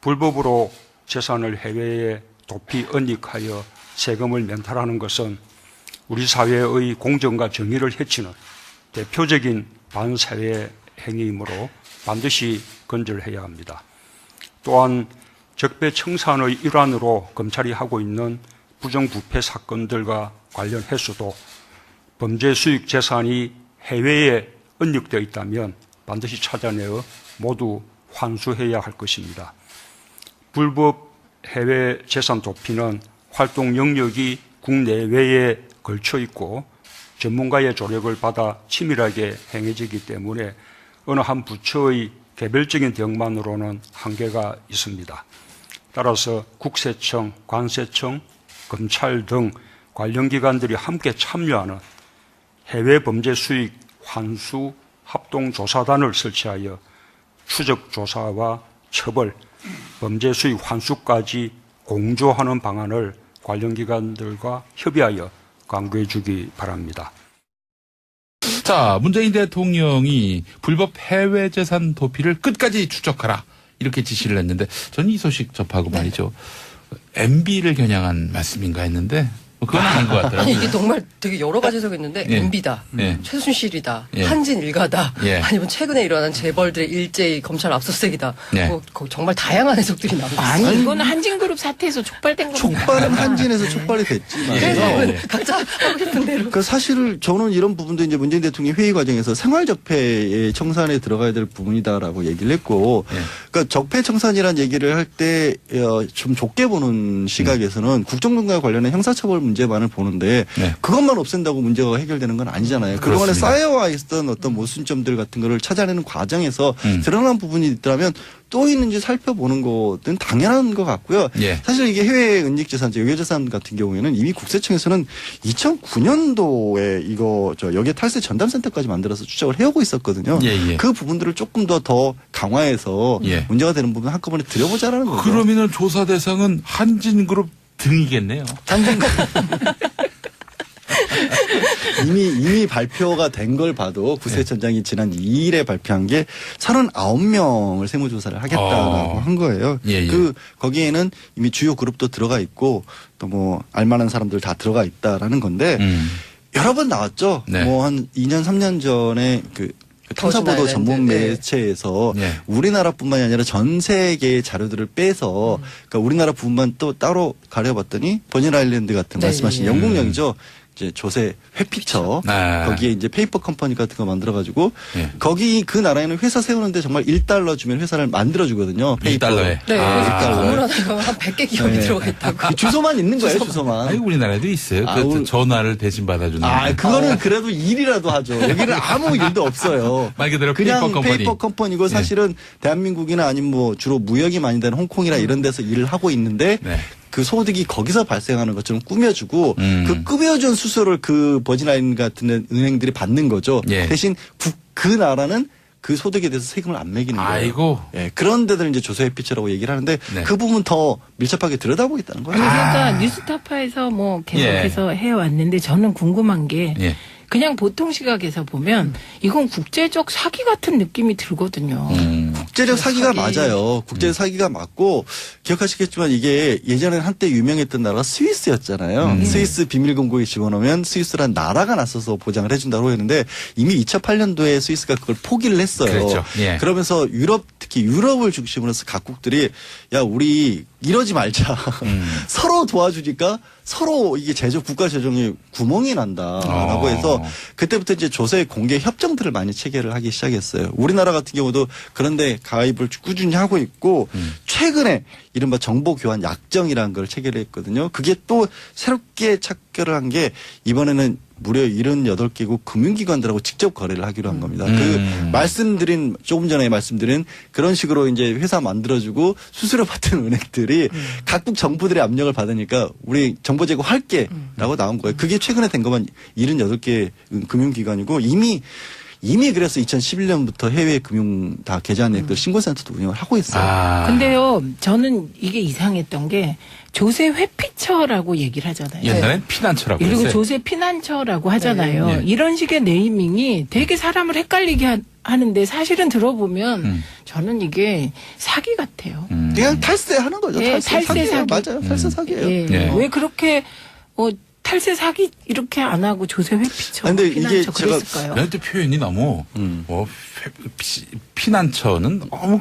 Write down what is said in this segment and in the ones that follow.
불법으로 재산을 해외에 도피 은닉하여 세금을 면탈하는 것은 우리 사회의 공정과 정의를 해치는 대표적인 반사회 행위이므로 반드시 근절해야 합니다. 또한 적폐청산의 일환으로 검찰이 하고 있는 부정부패 사건들과 관련해서도 범죄 수익 재산이 해외에 은닉되어 있다면 반드시 찾아내어 모두 환수해야 할 것입니다. 불법 해외 재산 도피는 활동 영역이 국내외에 걸쳐 있고 전문가의 조력을 받아 치밀하게 행해지기 때문에 어느 한 부처의 개별적인 대응만으로는 한계가 있습니다. 따라서 국세청, 관세청, 검찰 등 관련 기관들이 함께 참여하는 해외 범죄 수익 환수 합동조사단을 설치하여 추적 조사와 처벌, 범죄 수익 환수까지 공조하는 방안을 관련 기관들과 협의하여 강구해 주기 바랍니다. 자, 문재인 대통령이 불법 해외 재산 도피를 끝까지 추적하라 이렇게 지시를 했는데 저는 이 소식 접하고 말이죠. MB를 겨냥한 말씀인가 했는데 그건 아닌 것 같더라고요. 아니 이게 정말 되게 여러 가지 해석이 있는데 예. MB다, 예. 최순실이다, 예. 한진 일가다, 예. 아니면 최근에 일어난 재벌들의 일제히 검찰 압수수색이다. 예. 정말 다양한 해석들이 나오고 있어요. 아니 이거는 한진그룹 사태에서 촉발된 겁니다. 촉발은 한진에서 촉발이 됐지만. 그래서 각자 하고 싶은 대로. 그 사실 저는 이런 부분도 이제 문재인 대통령이 회의 과정에서 생활적폐의 청산에 들어가야 될 부분이다라고 얘기를 했고, 그러니까 적폐 청산이라는 얘기를 할 때 좀 좁게 보는 시각에서는 국정농단과 관련된 형사처벌 문제만을 보는데 네. 그것만 없앤다고 문제가 해결되는 건 아니잖아요. 그동안에 그렇습니다. 쌓여와 있었던 어떤 모순점들 같은 거를 찾아내는 과정에서 드러난 부분이 있더라면 또 있는지 살펴보는 것은 당연한 것 같고요. 예. 사실 이게 해외 은닉재산제, 외교재산 같은 경우에는 이미 국세청에서는 2009년도에 이거 여기에 탈세 전담센터까지 만들어서 추적을 해오고 있었거든요. 예, 예. 그 부분들을 조금 더 강화해서 예. 문제가 되는 부분 한꺼번에 들여보자라는 거죠. 그러면은 조사 대상은 한진그룹 등이겠네요. 이미 발표가 된 걸 봐도 구세청장이 지난 2일에 발표한 게 39명을 세무조사를 하겠다라고 한 거예요. 예, 예. 거기에는 이미 주요 그룹도 들어가 있고 또 뭐 알만한 사람들 다 들어가 있다라는 건데 여러 번 나왔죠. 네. 뭐 한 2년 3년 전에 그 탐사보도 버진 전문 아일랜드, 네. 매체에서 네. 우리나라뿐만이 아니라 전 세계의 자료들을 빼서 그러니까 우리나라 부분만 또 따로 가려봤더니 버진 아일랜드 같은 네, 말씀하신 예. 영국령이죠. 이제 조세 회피처 아. 거기에 이제 페이퍼 컴퍼니 같은 거 만들어가지고 예. 거기 그 나라에는 회사 세우는데 정말 1달러 주면 회사를 만들어주거든요. 페이퍼. 1달러에. 네, 아. 건물 하나가 한 100개 기업이 네. 들어가 있다고. 그 주소만 있는 거예요, 주소만. 아니 우리나라에도 있어요. 아, 그 우리- 전화를 대신 받아주는. 그거는 그래도 일이라도 하죠. 여기는 아무 일도 없어요. 말 그대로 그냥 페이퍼 컴퍼니. 페이퍼 컴퍼니고 사실은 대한민국이나 아니면 뭐 주로 무역이 많이 되는 홍콩이나 이런 데서 일을 하고 있는데 네. 그 소득이 거기서 발생하는 것처럼 꾸며주고 그 꾸며준 수수료를 그 버진아일랜드 같은 은행들이 받는 거죠. 예. 대신 그 나라는 그 소득에 대해서 세금을 안 매기는 거예요. 아이고. 예, 그런 데들 이제 조세회피처라고 얘기를 하는데 네. 그 부분 더 밀접하게 들여다보겠다는 거예요. 그러니까 뉴스타파에서 뭐 계속해서 해왔는데 저는 궁금한 게 예. 그냥 보통 시각에서 보면 이건 국제적 사기 같은 느낌이 들거든요. 국제적 사기가 사기. 맞아요. 국제적 사기가 맞고 기억하시겠지만 이게 예전에 한때 유명했던 나라가 스위스였잖아요. 스위스 비밀금고에 집어넣으면 스위스란 나라가 나서서 보장을 해준다고 했는데 이미 2008년도에 스위스가 그걸 포기를 했어요. 그랬죠. 예. 그러면서 특히 유럽을 중심으로 해서 각국들이 야 우리 이러지 말자. 서로 도와주니까 서로 이게 국가 재정에 구멍이 난다라고 해서 그때부터 이제 조세 공개 협정들을 많이 체결을 하기 시작했어요. 우리나라 같은 경우도 그런데 가입을 꾸준히 하고 있고 최근에 이른바 정보 교환 약정이라는 걸 체결했거든요. 그게 또 새롭게 체결을 한 게 이번에는 무려 78개국 금융기관들하고 직접 거래를 하기로 한 겁니다. 조금 전에 말씀드린 그런 식으로 이제 회사 만들어주고 수수료 받던 은행들이 각국 정부들의 압력을 받으니까 우리 정보 제공할게 라고 나온 거예요. 그게 최근에 된 것만 78개 금융기관이고 이미 그래서 2011년부터 해외 금융 다 계좌 내역들 신고센터도 운영을 하고 있어요. 근데요, 저는 이게 이상했던 게 조세 회피처라고 얘기를 하잖아요. 옛날엔 피난처라고 그리고 했어요. 조세 피난처라고 하잖아요. 네. 이런 식의 네이밍이 되게 사람을 헷갈리게 하는데 사실은 들어보면 저는 이게 사기 같아요. 그냥 탈세하는 거죠. 네, 탈세 사기예요. 사기. 맞아요. 탈세 사기예요. 예. 네. 왜 그렇게 탈세 사기 이렇게 안 하고 조세 회피처, 근데 이게 피난처 제가 그랬을까요? 그런데 표현이 너무 피난처는 너무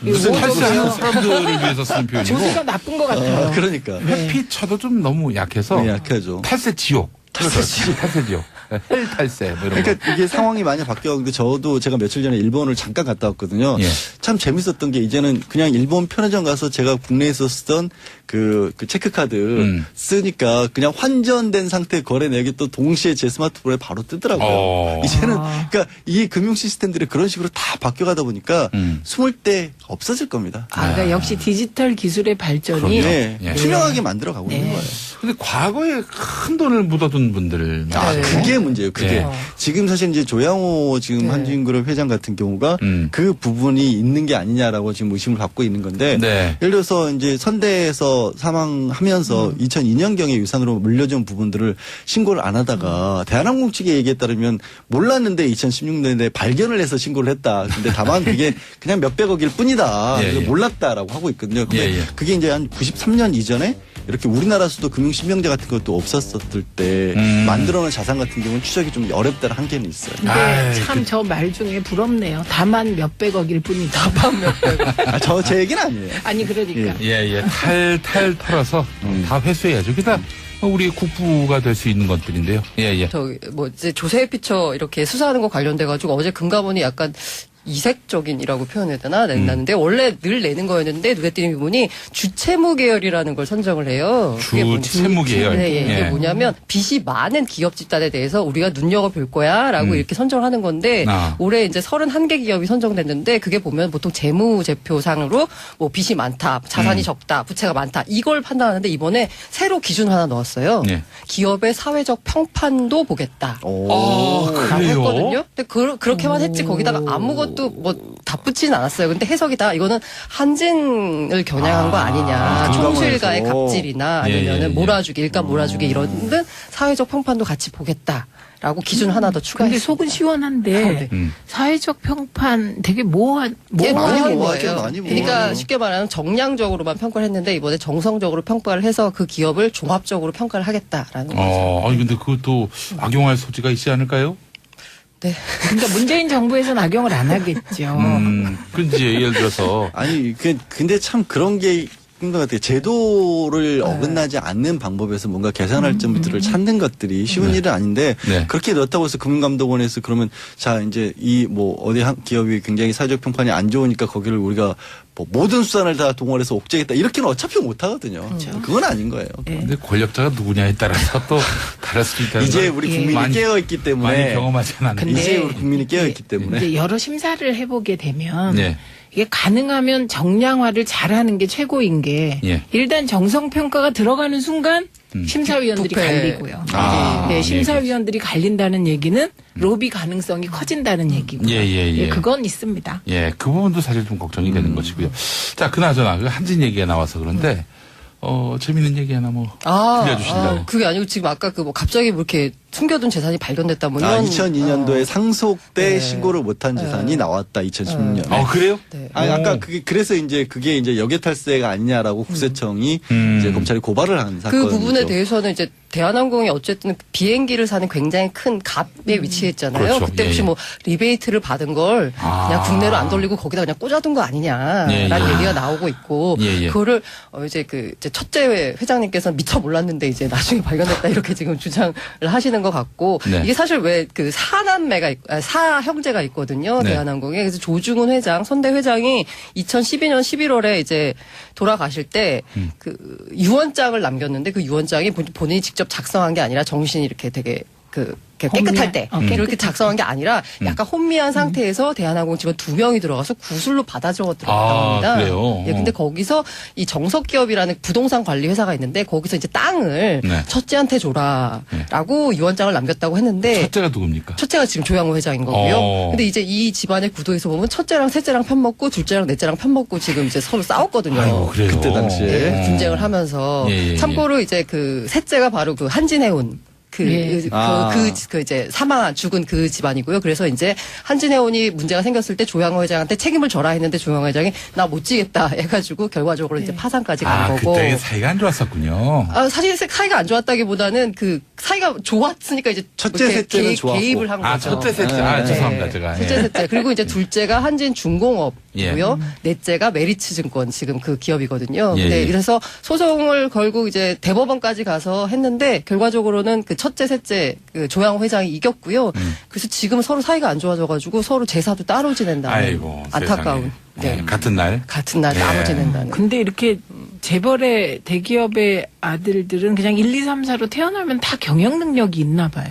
무슨 뭐 탈세하는 좀 사람들을 위해서 쓰는 표현이고 조세가 나쁜 것 같아요. 그러니까. 회피처도 좀 너무 약해서 네, 약하죠. 탈세 지옥. 탈세 지옥. 헬 탈세 뭐 이런 거. 그러니까 이게 상황이 많이 바뀌었는데 저도 제가 며칠 전에 일본을 잠깐 갔다 왔거든요. 예. 참 재밌었던 게 이제는 그냥 일본 편의점 가서 제가 국내에서 쓰던 그 체크카드 쓰니까 그냥 환전된 상태 거래 내역이 또 동시에 제 스마트폰에 바로 뜨더라고요. 이제는 그러니까 이 금융 시스템들이 그런 식으로 다 바뀌어가다 보니까 숨을 데 없어질 겁니다. 그러니까 역시 디지털 기술의 발전이 네. 예. 투명하게 만들어 가고 네. 있는 거예요. 근데 과거에 큰 돈을 묻어둔 분들 많아요. 그게 문제예요. 그게 예. 지금 사실 이제 조양호 지금 한진그룹 회장 같은 경우가 그 부분이 있는 게 아니냐라고 지금 의심을 받고 있는 건데 네. 예를 들어서 이제 선대에서 사망하면서 2002년경에 유산으로 물려준 부분들을 신고를 안 하다가 대한항공 측의 얘기에 따르면 몰랐는데 2016년에 발견을 해서 신고를 했다. 근데 다만 그게 그냥 몇백억일 뿐이다. 예, 예. 몰랐다라고 하고 있거든요. 근데 예, 예. 그게 이제 한 93년 이전에 이렇게 우리나라에서도 금융신명제 같은 것도 없었을 때 만들어놓은 자산 같은 경우는 추적이 좀 어렵다는 한계는 있어요. 근데 아이, 참 저 말 중에 부럽네요. 다만 몇백억일 뿐이다. 다만 몇백. 제 얘기는 아니에요. 아니 그러니까. 예. 탈 털어서 다 회수해야죠. 그다 우리 국부가 될 수 있는 것들인데요. 예. 이제 조세 회피처 이렇게 수사하는 거 관련돼 가지고 어제 금감원이 약간 이색적인이라고 표현해야 되나 냈는데 원래 늘 내는 거였는데 눈에 띄는 부분이 주채무 계열이라는 걸 선정을 해요. 그게 주채무 계열. 네, 이게 예. 뭐냐면 빚이 많은 기업 집단에 대해서 우리가 눈여겨볼 거야라고 이렇게 선정을 하는 건데 올해 이제 31개 기업이 선정됐는데 그게 보면 보통 재무제표상으로 뭐 빚이 많다, 자산이 적다, 부채가 많다 이걸 판단하는데 이번에 새로 기준 하나 넣었어요. 네. 기업의 사회적 평판도 보겠다. 라고 그래요? 했거든요. 근데 그렇게만 했지 거기다가 아무것도 뭐 덧붙이진 않았어요. 근데 해석이다. 이거는 한진을 겨냥한 거 아니냐. 총수일가의 금감원에서. 갑질이나 예, 아니면은 예. 몰아주기, 일감 몰아주기 이런 등 사회적 평판도 같이 보겠다라고 기준 하나 더 근데 추가했어요. 속은 시원한데 사회적 평판 되게 모호한 많이 모호하죠, 모호해요. 많이 그러니까 모호해요. 쉽게 말하면 정량적으로만 평가를 했는데 이번에 정성적으로 평가를 해서 그 기업을 종합적으로 평가를 하겠다라는 거죠. 아니 근데 그것도 악용할 소지가 있지 않을까요? 네. 그러니까 문재인 정부에서는 악용을 안 하겠죠. 근데 예를 들어서 아니, 근데 참 그런 게 있는 것 같아요. 제도를 어긋나지 않는 방법에서 뭔가 개선할 점들을 찾는 것들이 쉬운 일은 아닌데 네. 그렇게 넣었다고 해서 금융감독원에서 그러면 자 이제 이 뭐 어디 한 기업이 굉장히 사회적 평판이 안 좋으니까 거기를 우리가 뭐 모든 수단을 다 동원해서 옥죄겠다 이렇게는 어차피 못 하거든요. 그건 아닌 거예요. 근데 권력자가 누구냐에 따라서 또 다를 수 있다는 이제 걸 우리 국민이 많이- 깨어 있기 많이 때문에 경험하지 않았는데 근데 이제 우리 국민이 깨어 있기 때문에 이제 여러 심사를 해보게 되면 네. 이게 가능하면 정량화를 잘하는 게 최고인 게 예. 일단 정성평가가 들어가는 순간 심사위원들이 부패. 갈리고요. 아, 네, 예, 심사위원들이 갈린다는 얘기는 로비 가능성이 커진다는 얘기고요. 예. 그건 있습니다. 예, 그 부분도 사실 좀 걱정이 되는 것이고요. 자, 그나저나 그 한진 얘기가 나와서 그런데 재밌는 얘기 하나 뭐 들려주신다고. 그게 아니고 지금 아까 그 뭐 갑자기 뭐 이렇게 숨겨둔 재산이 발견됐다 뭐 이런 2002년도에 상속 때 네. 신고를 못한 재산이 나왔다 2016년에. 그래요? 네. 아까 그래서 그게 이제 역외탈세가 아니냐라고 국세청이 이제 검찰이 고발을 한 그 사건이죠. 부분에 대해서는 이제 대한항공이 어쨌든 비행기를 사는 굉장히 큰 갑에 위치했잖아요. 그렇죠. 그때 예, 혹시 예. 뭐 리베이트를 받은 걸 그냥 국내로 안 돌리고 거기다 그냥 꽂아둔 거 아니냐라는 예, 예. 얘기가 나오고 있고 예. 그거를 이제 이제 첫째 회장님께서는 미처 몰랐는데 이제 나중에 발견됐다 이렇게 지금 주장을 하시는 것 같고 네. 이게 사실 왜 그 사형제가 있거든요. 네. 대한항공에. 그래서 조중훈 회장, 선대 회장이 2012년 11월에 이제 돌아가실 때 그 유언장을 남겼는데 그 유언장이 본인이 직접 작성한 게 아니라 정신이 이렇게 되게 깨끗할 때 이렇게 깨끗할 작성한 게 아니라 약간 혼미한 상태에서 대한항공 직원 2명이 들어가서 구술로 받아 적어 들어갔다고 합니다. 그래요? 예, 근데 거기서 이 정석기업이라는 부동산 관리 회사가 있는데 거기서 이제 땅을 네. 첫째한테 줘라라고 유언장을 남겼다고 했는데 첫째가 누굽니까? 첫째가 지금 조양호 회장인 거고요. 어. 근데 이제 이 집안의 구도에서 보면 첫째랑 셋째랑 편먹고 둘째랑 넷째랑 편먹고 지금 이제 서로 싸웠거든요. 아이고, 그래요. 그때 당시에. 예, 분쟁을 하면서 예. 참고로 이제 그 셋째가 바로 그 한진해운 이제 죽은 그 집안이고요. 그래서 이제 한진해운이 문제가 생겼을 때 조양호 회장한테 책임을 져라 했는데 조양호 회장이 나 못 지겠다 해가지고 결과적으로 이제 파산까지 간 거고. 그때 사이가 안 좋았었군요. 사실 사이가 안 좋았다기보다는 그 사이가 좋았으니까 이제 첫째, 이렇게 셋째는 좋았고. 개입을 한 거죠. 첫째, 셋째. 죄송합니다, 제가. 첫째, 셋째. 그리고 이제 둘째가 한진중공업이고요. 예. 넷째가 메리츠증권 지금 그 기업이거든요. 예, 근데 예. 그래서 소송을 걸고 이제 대법원까지 가서 했는데 결과적으로는 그 첫째, 셋째 그 조양호 회장이 이겼고요. 그래서 지금 서로 사이가 안 좋아져가지고 서로 제사도 따로 지낸다는 아이고, 안타까운. 세상에. 같은 날. 같은 날 네. 따로 지낸다는. 근데 이렇게 재벌의 대기업의 아들들은 그냥 1, 2, 3, 4로 태어나면 다 경영 능력이 있나 봐요.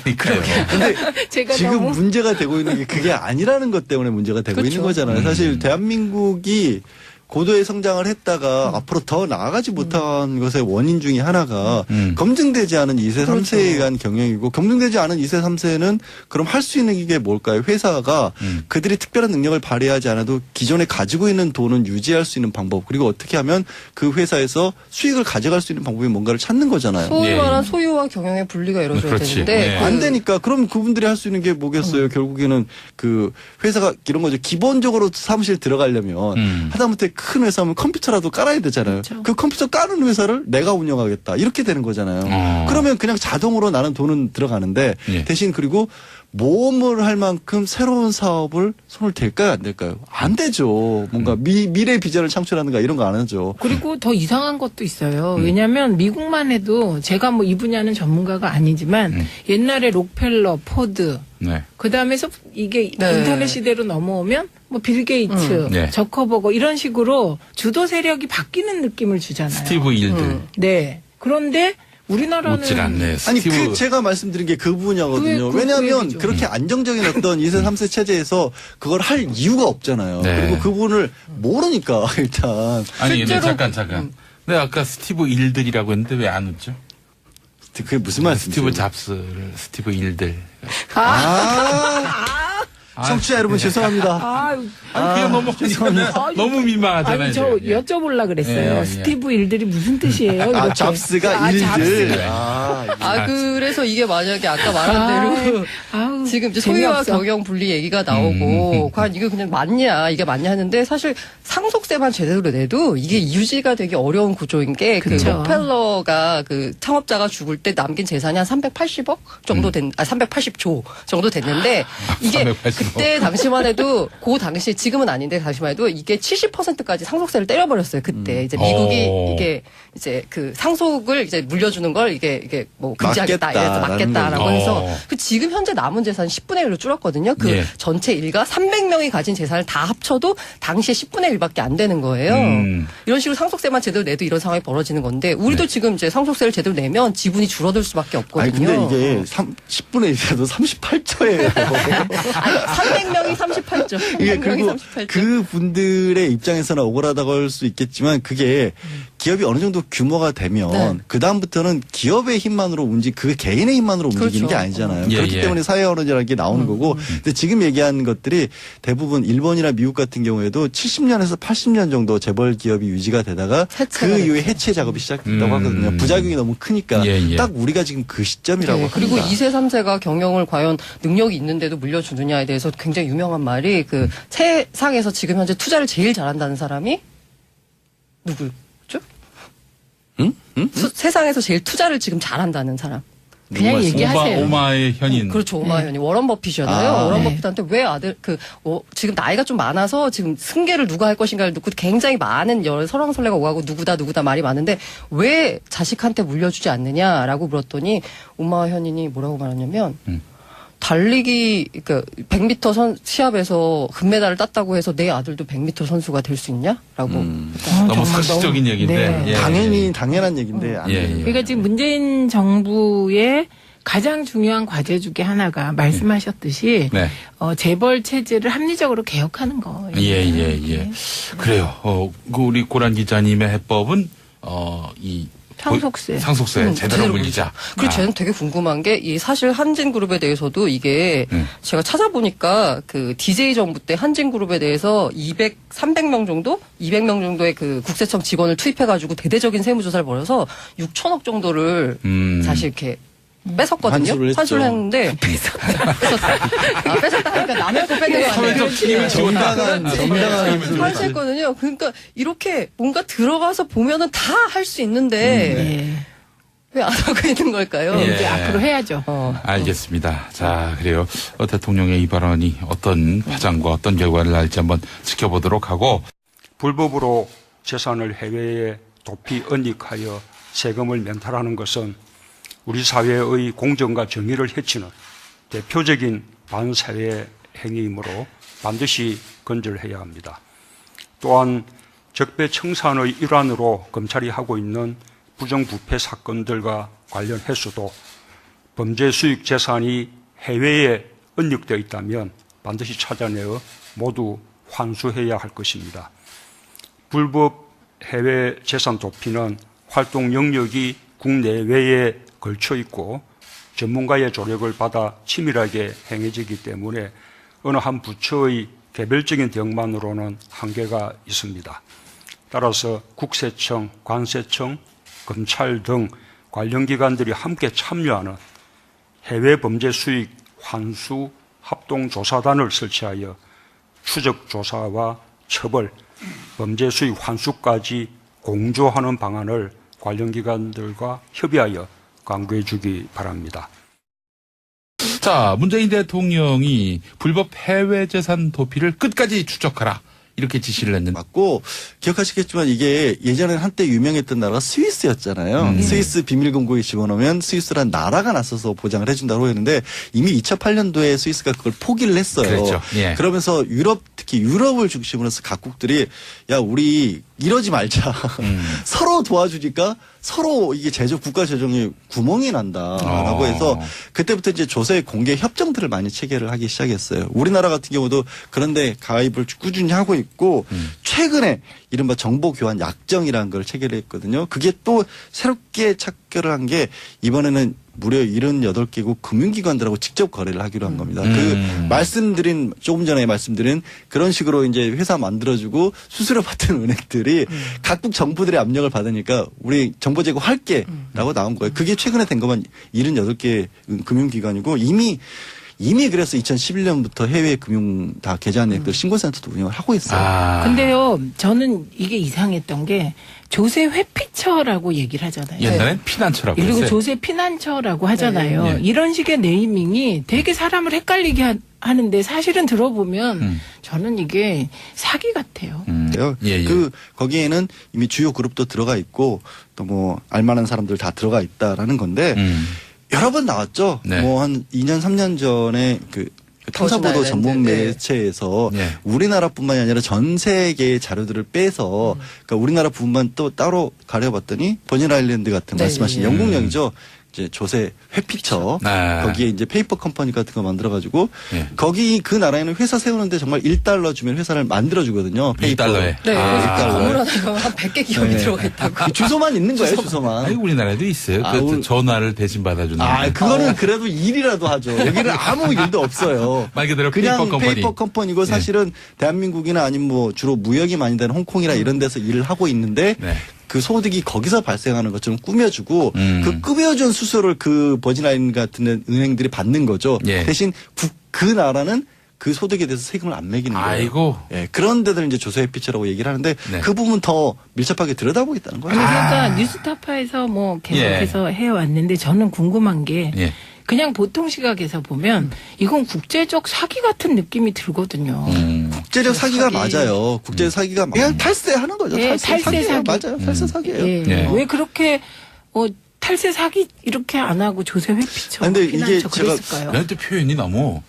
그러니까요. 근데 제가 지금 너무 문제가 되고 있는 게 그게 아니라는 것 때문에 문제가 되고 그렇죠. 있는 거잖아요. 사실 대한민국이 고도의 성장을 했다가 앞으로 더 나아가지 못한 것의 원인 중에 하나가 검증되지 않은 2세, 3세에 의한 경영이고 검증되지 않은 2세, 3세는 그럼 할 수 있는 게 뭘까요? 회사가 그들이 특별한 능력을 발휘하지 않아도 기존에 가지고 있는 돈은 유지할 수 있는 방법 그리고 어떻게 하면 그 회사에서 수익을 가져갈 수 있는 방법이 뭔가를 찾는 거잖아요. 소위 예. 말한 소유와 경영의 분리가 이루어져야 그렇지. 되는데 예. 안 되니까 그럼 그분들이 할 수 있는 게 뭐겠어요? 결국에는 그 회사가 이런 거죠. 기본적으로 사무실 들어가려면 하다못해 큰 회사면 컴퓨터라도 깔아야 되잖아요. 그렇죠. 그 컴퓨터 까는 회사를 내가 운영하겠다 이렇게 되는 거잖아요. 그러면 그냥 자동으로 나는 돈은 들어가는데 예. 대신 그리고 모험을 할 만큼 새로운 사업을 손을 댈까요? 안 댈까요? 안 되죠. 뭔가 미래 비전을 창출하는가 이런 거 안 하죠. 그리고 더 이상한 것도 있어요. 왜냐하면 미국만 해도 제가 뭐 이 분야는 전문가가 아니지만 옛날에 록펠러, 포드 네. 그 다음에서 이게 네. 인터넷 시대로 넘어오면 뭐 빌 게이츠, 네. 저커버거 이런 식으로 주도 세력이 바뀌는 느낌을 주잖아요. 스티브 일들. 네. 그런데 우리나라는 못질 않네. 아니 스티브. 제가 말씀드린 게 그 분야거든요. 그 왜냐하면 얘기죠. 그렇게 안정적인 어떤 2세, 3세 체제에서 그걸 할 이유가 없잖아요. 네. 그리고 그분을 모르니까 일단 아니, 근데 실제로- 잠깐. 근데 아까 스티브 일들이라고 했는데 왜 안 웃죠? 그게 무슨 말씀이세요? 스티브 잡스를 스티브 일들. 청취자 여러분 죄송합니다. 아니, 그게 너무 너무 민망하잖아요. 아니 저 이제. 예. 여쭤보려고 그랬어요. 예, 예. 스티브 일들이 무슨 뜻이에요? 이렇게. 잡스가 일들. 잡스. 그래서 이게 만약에 아까 말한 대로 아우, 지금 이제 소유와 재미없어. 경영 분리 얘기가 나오고 과연 이게 그냥 맞냐 이게 맞냐 하는데 사실 상속세만 제대로 내도 이게 유지가 되게 어려운 구조인 게 그 그쵸. 록펠러가 그 창업자가 죽을 때 남긴 재산이 한 380억 정도 380조 정도 됐는데 이게 380억. 그때 당시만 해도 그 당시 지금은 아닌데 당시만 해도 이게 70%까지 상속세를 때려버렸어요. 그때 이제 미국이 이게 이제 그 상속을 이제 물려주는 걸 이게 뭐 금지하겠다 이래서 막겠다라고 거죠. 해서 그 지금 현재 남은 재산 10분의 1로 줄었거든요. 그 예. 전체 일가 300명이 가진 재산을 다 합쳐도 당시에 10분의 1밖에 안 되는 거예요. 이런 식으로 상속세만 제대로 내도 이런 상황이 벌어지는 건데 우리도 지금 이제 상속세를 제대로 내면 지분이 줄어들 수밖에 아니 없거든요. 근데 이게 10분의 1이라도 38조예요. 아니 300명이 38조. 이게 300명이 그리고 38조. 그 분들의 입장에서는 억울하다고 할 수 있겠지만 그게 기업이 어느 정도 규모가 되면 네. 그 다음부터는 기업의 힘만으로 그 개인의 힘만으로 움직이는 그렇죠. 게 아니잖아요. 예, 그렇기 예. 때문에 사회언어라는 게 나오는 거고. 근데 지금 얘기한 것들이 대부분 일본이나 미국 같은 경우에도 70년에서 80년 정도 재벌 기업이 유지가 되다가 해체가 그 이후에 됐죠. 해체 작업이 시작됐다고 하거든요. 부작용이 너무 크니까 예, 예. 딱 우리가 지금 그 시점이라고 네, 합니다. 그리고 2세, 3세가 경영을 과연 능력이 있는데도 물려주느냐에 대해서 굉장히 유명한 말이 그 세상에서 지금 현재 투자를 제일 잘한다는 사람이 누구죠? 세상에서 제일 투자를 지금 잘한다는 사람. 그냥 얘기하세요. 오마의 현인. 그렇죠. 오마현이 워런 버핏이잖아요. 워런 네. 버핏한테 왜 아들 지금 나이가 좀 많아서 지금 승계를 누가 할 것인가를 놓고 굉장히 많은 여러 설왕설래가 오가고 누구다 말이 많은데 왜 자식한테 물려주지 않느냐라고 물었더니 오마현인이 뭐라고 말하냐면 달리기, 그러니까 100m 시합에서 금메달을 땄다고 해서 내 아들도 100m 선수가 될 수 있냐? 라고. 너무 상식적인 얘기인데. 네. 예, 당연히 예. 당연한 얘기인데 안 예, 돼요. 예. 그러니까 지금 문재인 정부의 가장 중요한 과제 중에 하나가 말씀하셨듯이 네. 재벌 체제를 합리적으로 개혁하는 거예요. 예. 그래요. 그 우리 고란 기자님의 해법은 이 상속세. 상속세 제대로 물리자. 그리고 저는 되게 궁금한 게 이 사실 한진그룹에 대해서도 이게 제가 찾아보니까 그 DJ 정부 때 한진그룹에 대해서 300명 정도? 200명 정도의 그 국세청 직원을 투입해가지고 대대적인 세무조사를 벌여서 6천억 정도를 사실 이렇게 뺐었거든요. 환수를 했죠. 했는데 뺐었다 하니까 남의 거 뺏는 거 아니에요? 정당한 환수했거든요. 그러니까 이렇게 뭔가 들어가서 보면은 다 할 수 있는데 예. 왜 안 하고 있는 걸까요? 예. 이제 앞으로 해야죠. 알겠습니다. 자, 그래요. 대통령의 이 발언이 어떤 파장과 어떤 결과를 낳을지 한번 지켜보도록 하고. 불법으로 재산을 해외에 도피 은닉하여 세금을 면탈하는 것은 우리 사회의 공정과 정의를 해치는 대표적인 반사회 행위이므로 반드시 근절해야 합니다. 또한 적폐청산의 일환으로 검찰이 하고 있는 부정부패 사건들과 관련해서도 범죄 수익 재산이 해외에 은닉되어 있다면 반드시 찾아내어 모두 환수해야 할 것입니다. 불법 해외 재산 도피는 활동 영역이 국내외에 걸쳐 있고 전문가의 조력을 받아 치밀하게 행해지기 때문에 어느 한 부처의 개별적인 대응만으로는 한계가 있습니다. 따라서 국세청, 관세청, 검찰 등 관련 기관들이 함께 참여하는 해외 범죄 수익 환수 합동조사단을 설치하여 추적 조사와 처벌, 범죄 수익 환수까지 공조하는 방안을 관련 기관들과 협의하여 강구해 주기 바랍니다. 자, 문재인 대통령이 불법 해외 재산 도피를 끝까지 추적하라. 이렇게 지시를 했는데. 맞고 기억하시겠지만 이게 예전에 한때 유명했던 나라가 스위스였잖아요. 스위스 비밀금고에 집어넣으면 스위스란 나라가 나서서 보장을 해준다고 했는데 이미 2008년도에 스위스가 그걸 포기를 했어요. 그렇죠. 예. 그러면서 특히 유럽을 중심으로 해서 각국들이 야 우리 이러지 말자. 서로 도와주니까 서로 이게 국가 재정에 구멍이 난다라고 해서 그때부터 이제 조세 공개 협정들을 많이 체결을 하기 시작했어요. 우리나라 같은 경우도 그런데 가입을 꾸준히 하고 있고 최근에 이른바 정보교환 약정이라는 걸 체결했거든요. 그게 또 새롭게 체결을 한 게 이번에는 무려 78개국 금융기관들하고 직접 거래를 하기로 한 겁니다. 조금 전에 말씀드린 그런 식으로 이제 회사 만들어주고 수수료 받는 은행들이 각국 정부들의 압력을 받으니까 우리 정보 제공할게 라고 나온 거예요. 그게 최근에 된 것만 78개 금융기관이고 이미 그래서 2011년부터 해외 금융 다 계좌은행들 신고센터도 운영을 하고 있어요. 근데요, 저는 이게 이상했던 게 조세 회피처라고 얘기를 하잖아요. 옛날엔 피난처라고 그리고 했어요. 조세 피난처라고 하잖아요. 네. 이런 식의 네이밍이 되게 사람을 헷갈리게 하는데 사실은 들어보면 저는 이게 사기 같아요. 예. 거기에는 이미 주요 그룹도 들어가 있고 또 뭐 알만한 사람들 다 들어가 있다라는 건데 여러 번 나왔죠. 네. 뭐 한 2년 3년 전에 그 탐사보도 버진 전문 아일랜드, 네. 매체에서 네. 우리나라뿐만이 아니라 전 세계의 자료들을 빼서 그러니까 우리나라 부분만 또 따로 가려봤더니 버진 아일랜드 같은 네, 말씀하신 네. 영국령이죠. 이제 조세 회피처 네. 거기에 이제 페이퍼 컴퍼니 같은 거 만들어가지고 네. 거기 그 나라에는 회사 세우는데 정말 $1 주면 회사를 만들어주거든요. 페이퍼. $1에. 네, 그래서 건물 하나가 한 100개 기업이 네. 들어가 있다고. 그 주소만 있는 거예요, 주소만. 아니, 우리나라에도 있어요. 그 전화를 대신 받아주는. 그거는 그래도 일이라도 하죠. 여기는 아무 일도 없어요. 말 그대로 그냥 페이퍼 컴퍼니. 사실은 대한민국이나 아니면 뭐 주로 무역이 많이 되는 홍콩이나 이런 데서 일을 하고 있는데 네. 그 소득이 거기서 발생하는 것처럼 꾸며주고 그 꾸며준 수수료를 그 버진아일랜드 같은 은행들이 받는 거죠. 예. 대신 그 나라는 그 소득에 대해서 세금을 안 매기는 거예요. 아이고. 예, 그런 데들 이제 조세 회피처라고 얘기를 하는데 네. 그 부분 더 밀접하게 들여다보겠다는 거예요. 그러니까 뉴스타파에서 뭐 계속해서 해왔는데 저는 궁금한 게 예. 그냥 보통 시각에서 보면 이건 국제적 사기 같은 느낌이 들거든요. 국제적 사기가 맞아요. 국제적 사기가 그냥 탈세하는 거죠. 예, 탈세 사기예요. 사기. 맞아요. 탈세 사기예요. 예. 예. 왜 그렇게 탈세 사기 이렇게 안 하고 조세 회피처, 아, 근데 이게 피난처 제가 그랬을까요? 그런데 표현이 너무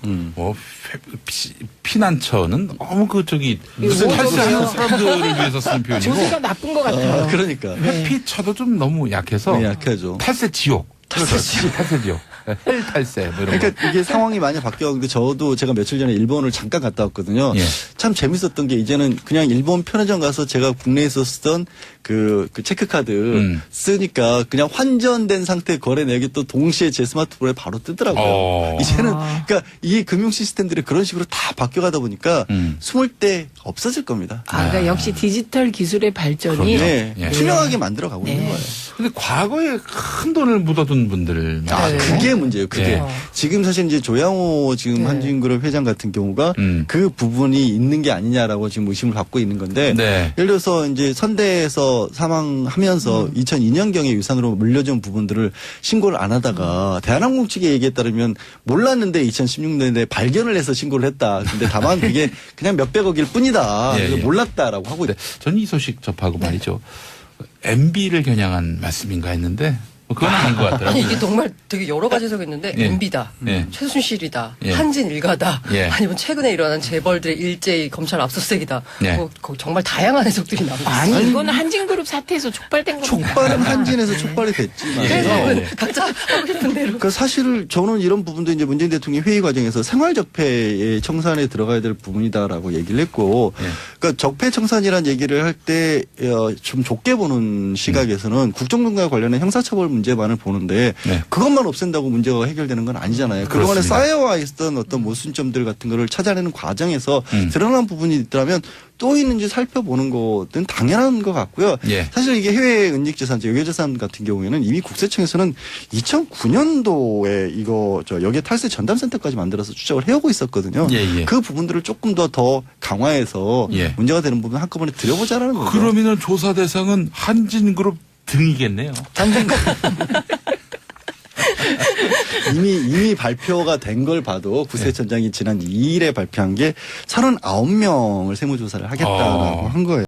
피난처는 너무 무슨 오버죠. 탈세하는 사람들을 위해서 쓰는 표현이고 조세가 나쁜 것 같아요. 그러니까. 회피처도 좀 너무 약해서 네, 약하죠. 탈세 지옥. 탈세 지옥. 헬 탈세 뭐 이런 거. 그러니까 이게 상황이 많이 바뀌었는데 저도 제가 며칠 전에 일본을 잠깐 갔다 왔거든요. 예. 참 재밌었던 게 이제는 그냥 일본 편의점 가서 제가 국내에서 쓰던 그 체크카드 쓰니까 그냥 환전된 상태 거래 내역이 또 동시에 제 스마트폰에 바로 뜨더라고요. 이제는 그러니까 이 금융 시스템들이 그런 식으로 다 바뀌어가다 보니까 숨을 데 없어질 겁니다. 그러니까 역시 디지털 기술의 발전이 네, 예. 투명하게 만들어가고 있는 거예요. 근데 과거에 큰 돈을 묻어둔 분들 많아요. 그게 문제예요. 그게 예. 지금 사실 이제 조양호 지금 한진그룹 회장 같은 경우가 그 부분이 있는 게 아니냐라고 지금 의심을 받고 있는 건데 네. 예를 들어서 이제 선대에서 사망하면서 2002년경에 유산으로 물려준 부분들을 신고를 안 하다가 대한항공 측의 얘기에 따르면 몰랐는데 2016년에 발견을 해서 신고를 했다. 근데 다만 그게 그냥 몇백억일 뿐이다. 예, 그래서 예. 몰랐다라고 하고 있다. 전 이 소식 접하고 말이죠. MB를 겨냥한 말씀인가 했는데 그건 아닌 것 같더라고요. 아니 이게 정말 되게 여러 가지 해석이 있는데 예. MB다, 예. 최순실이다, 예. 한진 일가다, 예. 아니면 최근에 일어난 재벌들의 일제히 검찰 압수수색이다. 예. 정말 다양한 해석들이 나오고 있어요. 아니 이거는 한진그룹 사태에서 촉발된 겁니다. 촉발은 한진에서 촉발이 됐지만 예. 각자 하고 싶은 대로. 그 사실 저는 이런 부분도 이제 문재인 대통령이 회의 과정에서 생활적폐의 청산에 들어가야 될 부분이다라고 얘기를 했고, 예. 그러니까 적폐 청산이라는 얘기를 할 때 좀 좁게 보는 시각에서는 국정농단과 관련된 형사처벌 문제만을 보는데 네. 그것만 없앤다고 문제가 해결되는 건 아니잖아요. 그동안에 그렇습니다. 쌓여와 있었던 어떤 모순점들 같은 거를 찾아내는 과정에서 드러난 부분이 있다면 또 있는지 살펴보는 것은 당연한 것 같고요. 예. 사실 이게 해외 은닉재산, 외교재산 같은 경우에는 이미 국세청에서는 2009년도에 이거 여기에 탈세 전담센터까지 만들어서 추적을 해오고 있었거든요. 예, 예. 그 부분들을 조금 더 강화해서 예. 문제가 되는 부분 한꺼번에 들여보자라는 거죠. 그러면은 조사 대상은 한진그룹 등이겠네요. 이미 발표가 된 걸 봐도 구세청장이 지난 2일에 발표한 게 39명을 세무조사를 하겠다라고 한 거예요.